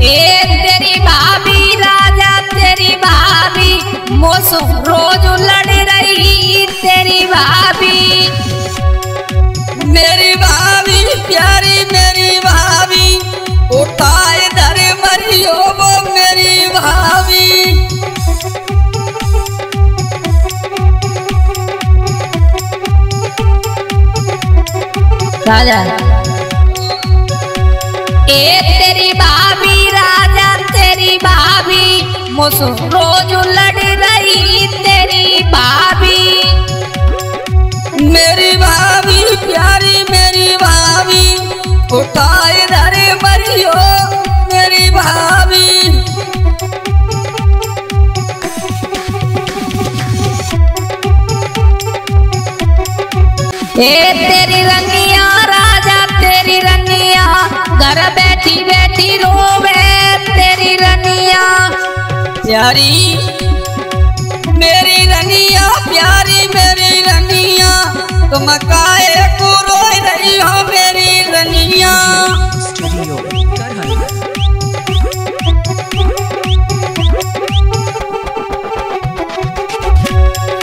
ए तेरी भाभी राजा तेरी भाभी मोसो रोज लड़ रही तेरी भाभी। मेरी भाभी प्यारी मेरी भाभी उठाए धरे मरियो वो मेरी भाभी। राजा ए तेरी भाभी राजा तेरी भाभी मोसो रोज लड़ रही तेरी भाभी। मेरी भाभी प्यारी मेरी भाभी उठाए धरे मरियो मेरी भाभी। ए तेरी रंगिया राजा तेरी रंगिया घर बैठी बैठी रोवे तेरी रंगिया। प्यारी मेरी रनिया प्यारी मेरी रनिया तुम काहे को रोई रही हो मेरी रनिया।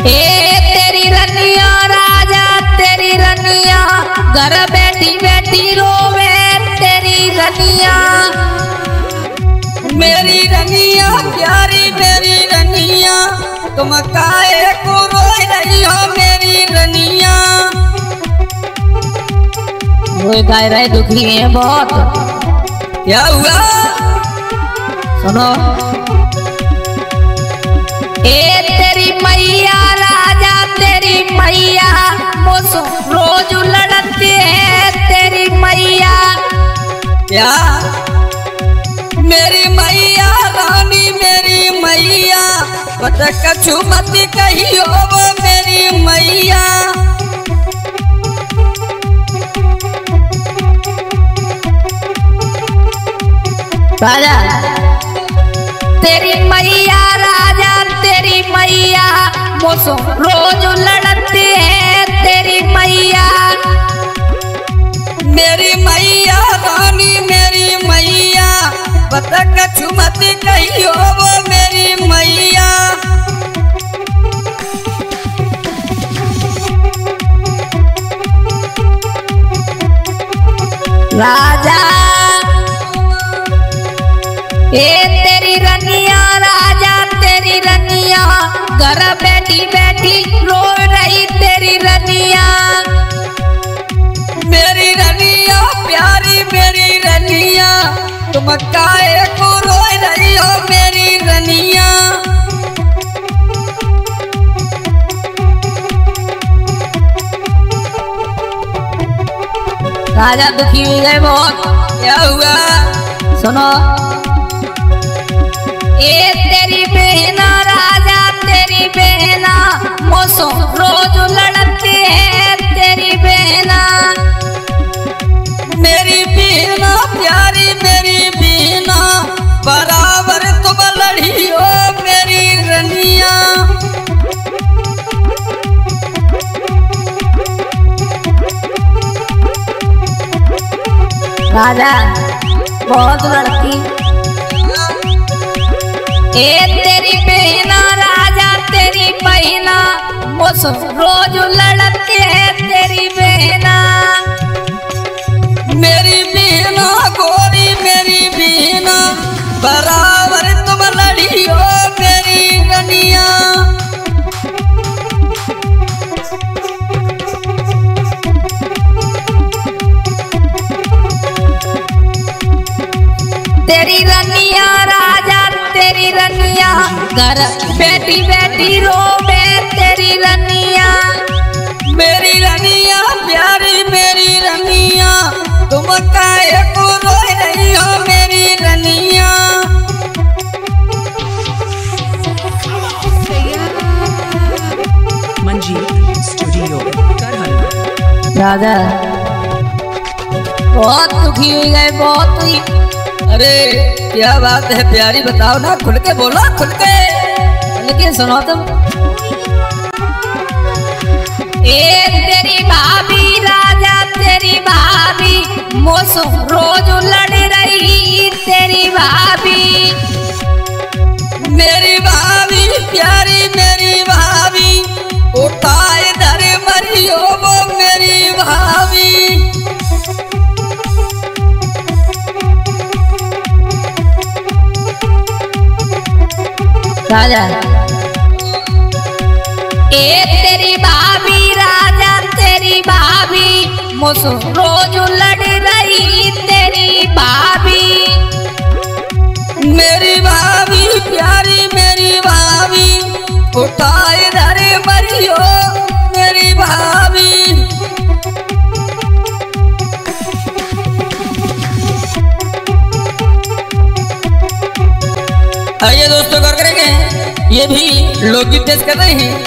तेरी रनिया राजा तेरी रनिया घर बैठी बैठी रोवे तेरी रनिया। मेरी रनिया प्यारी मेरी रनिया तुम काहे को रोई रही हो मेरी रनिया। वो गाय रहे दुखी है बहुत। क्या हुआ सुनो ए तेरी मैया राजा तेरी मैया मोसो रोज लड़ते हैं तेरी मैया। क्या मेरी मैया रानी मेरी मैया बत कछु मत कहियो वो मेरी मैया। राजा तेरी मैया राजा तेरी मैया मोसो रोज लड़ते हैं तेरी मैया। मेरी मैया रानी मेरी मैया बत कछु मत कहियो वो मेरी मैया। राजा ए तेरी रनिया राजा तेरी रनिया घर बैठी बैठी रो रही तेरी रनिया। मेरी रनिया प्यारी मेरी रनिया तुम काहे को रोई रही हो मेरी रनिया। राजा दुखी हो गए बहुत। क्या हुआ सुनो ए तेरी बहना राजा तेरी बहना मोसो रोज लड़ते हैं तेरी बहना। मेरी बीना प्यारी मेरी बीना बराबर तुम लड़ी हो मेरी रनिया। राजा बहुत लड़की ए तेरी बहना राजा तेरी बहना मोसो रोज लड़ते हैं तेरी बहना। मेरी बीना गोरी मेरी बीना बराबर तुम लड़ी हो मेरी रनिया। तेरी रनिया राजा तेरी रनिया घर बैठी बैठी रोवे तेरी रनिया। मेरी रनिया प्यारी मेरी रनिया तुम काहे को रोई रही हो मेरी रनिया। मंजीत स्टूडियो राजा बहुत दुखी हो गए बहुत हुई। अरे क्या बात है प्यारी बताओ ना खुल के बोलो खुल के। लेकिन सुनो तुम ए तेरी भाभी राजा तेरी भाभी मोसो रोज लड़ रही तेरी भाभी। राजा ए तेरी भाभी राजा तेरी भाभी मुझसे रोज लड़ रही तेरी भाभी। मेरी भाभी प्यारी मेरी भाभी उठाए धरे मरियो मेरी भाभी। आइए दोस्तों गौर करेंगे, ये भी लोकगीत पेश कर रहे हैं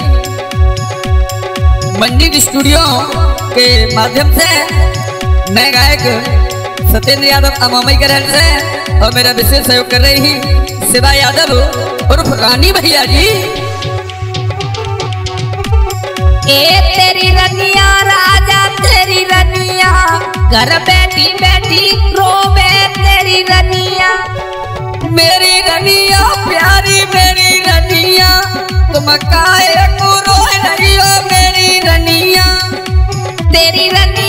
मंडी स्टूडियो के माध्यम से। मैं गायक सत्येंद्र यादव अमामई करहल से और मेरा विशेष सहयोग कर रही हैं शिवा यादव उर्फ रानी भैया जी। ए तेरी रनिया राजा तेरी रनिया घर बैठी बैठी रोवे तेरी रनिया। मेरी रनिया प्यारी मेरी रनिया तुम काहे को रोए रही हो मेरी रनिया। तेरी रनिया